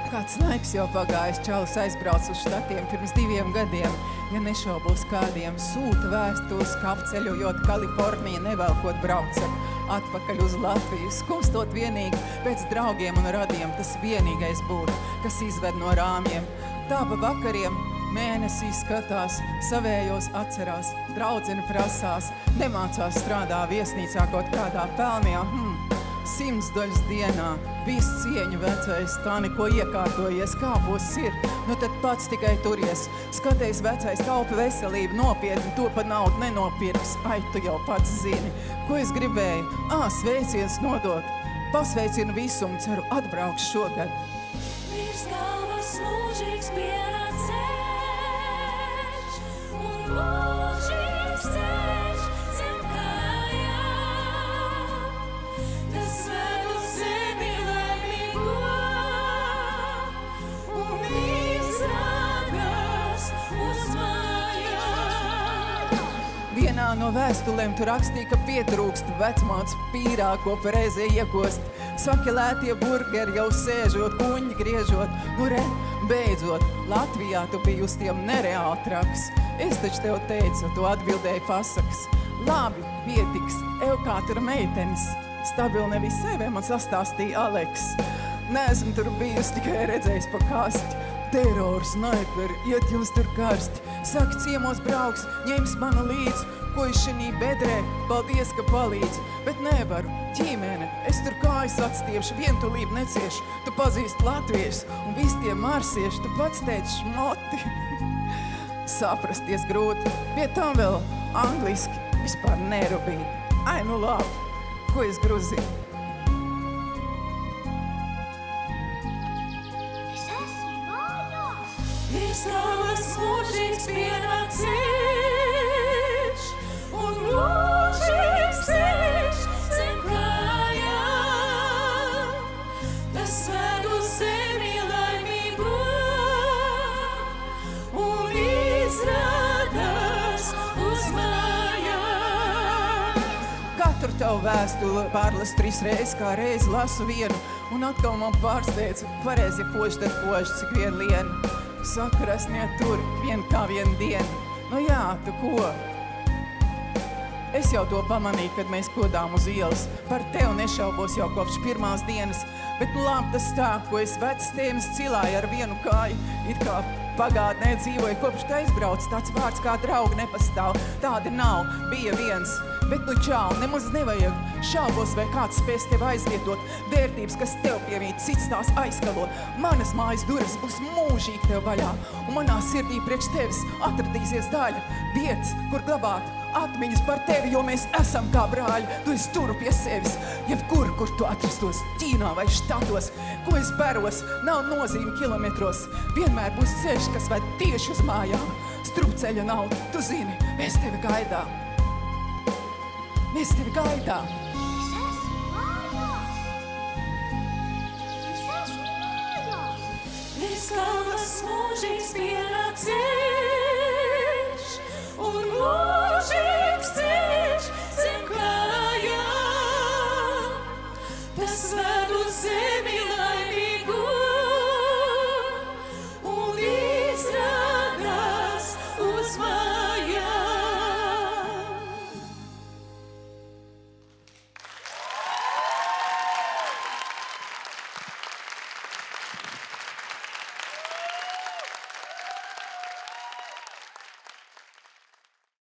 Kāds laiks jau pagājis, čalis aizbrauc uz štatiem pirms 2 gadiem. Ja nešaubos kādiem, sūta vēstules, kā apceļojot Kaliforniju, nevelkot braucam atpakaļ uz Latviju. Skumstot vienīgi pēc draugiem un radiem, tas vienīgais būtu, kas izved no rāmjiem. Tā pa vakariem mēnesī skatās, savējos atcerās, draudzene prasās, nemācās strādā viesnīcā kaut kādā pelnijā. 100 daļas dienā, visu cieņu vecais, tā neko iekārtojies, kāpos ir, nu tad pats tikai turies. Skaties vecais, taupi veselību nopietni, to pa naudu nenopirks, ai tu jau pats zini. Ko es gribēju? Sveiciens nodot, pasveicinu visumu, ceru atbraukšu šogad. Virs galvas mūžīgs pienāc ceļš, un mūžīgs ceļš zem kājām. Tas ved uz zemi laimīgo, un izrādās uz mājām. Vienā no vēstulēm tu rakstīja, ka pietrūkst vecmāts pīrā, ko pareizie iekost. Saki, lētie burgeri jau sēžot, kuņģi griežot. Nu re, beidzot, Latvijā tu biji uz tiem nereāli traks. Es taču tev teicu, tu atbildēji pasakas. Labi, pietiks, ev kā tur meitenis. Stabili nevis sevi, man sastāstīja Aleks. Neesmu tur bijusi, tikai redzējis pa kasti. Terors, snaiperi, iet jums tur karsti. Saka, ciemos brauks, ņems manu līdz. Ko es šinī bedrē, paldies, ka palīdz. Bet nevaru, ģimene, es tur kājas atstiepšu, vientulību neciešu. Tu pazīst latviešus un visi tie marsieši, tu pats teici šmoti. Saprasties grūti, pie tam vēl angliski vispār nerubīja. Ai, nu labi, ko es gruzīju? Virs galvas mūžīgs pienāc ceļš, un mūžīgs ceļš zem kājām. Tas ved uz zemi laimīgo, un izrādās uz mājām. Katru tavu vēstuli pārlas 3 reizes, kā reizi lasu vienu, un atkal man pārsteidz, pareizi, ja koši, tad koši, cik vien lienu. Sakrasniet tur, vien kā vien dienu. Nu jā, tu ko? Es jau to pamanīju, kad mēs kodām uz ielas. Par tevi nešaubos jau kopš pirmās dienas. Bet nu labi tas tā, ko es vecs tēmas cilāju ar vienu kāju. It kā pagātnē dzīvoju, kopš te aizbrauc, tāds vārds kā draugi nepastāv. Tādi nav, bija viens. Bet nu čau, nemaz nevajag. Šaubos, vai kāds spēs tev aizvietot. Vērtības, kas tev piemīt, cits tās aizkalot. Manas mājas durvis būs mūžīgi tev vaļā. Un manā sirdī priekš tevis atradīsies daļa. Vietas, kur glabāt atmiņas par tevi, jo mēs esam kā brāļi. Tu esi turu pie sevis, jebkur, kur tu atrastos, Ķīnā vai štatos. Ko es baros, nav nozīme kilometros. Vienmēr būs ceļš, kas ved tieši uz mājām. Strupceļa nav, tu zini, mēs tevi gaidām. Mēs tevi gaidām. Virs galvas mūžīgs pienāc ceļš,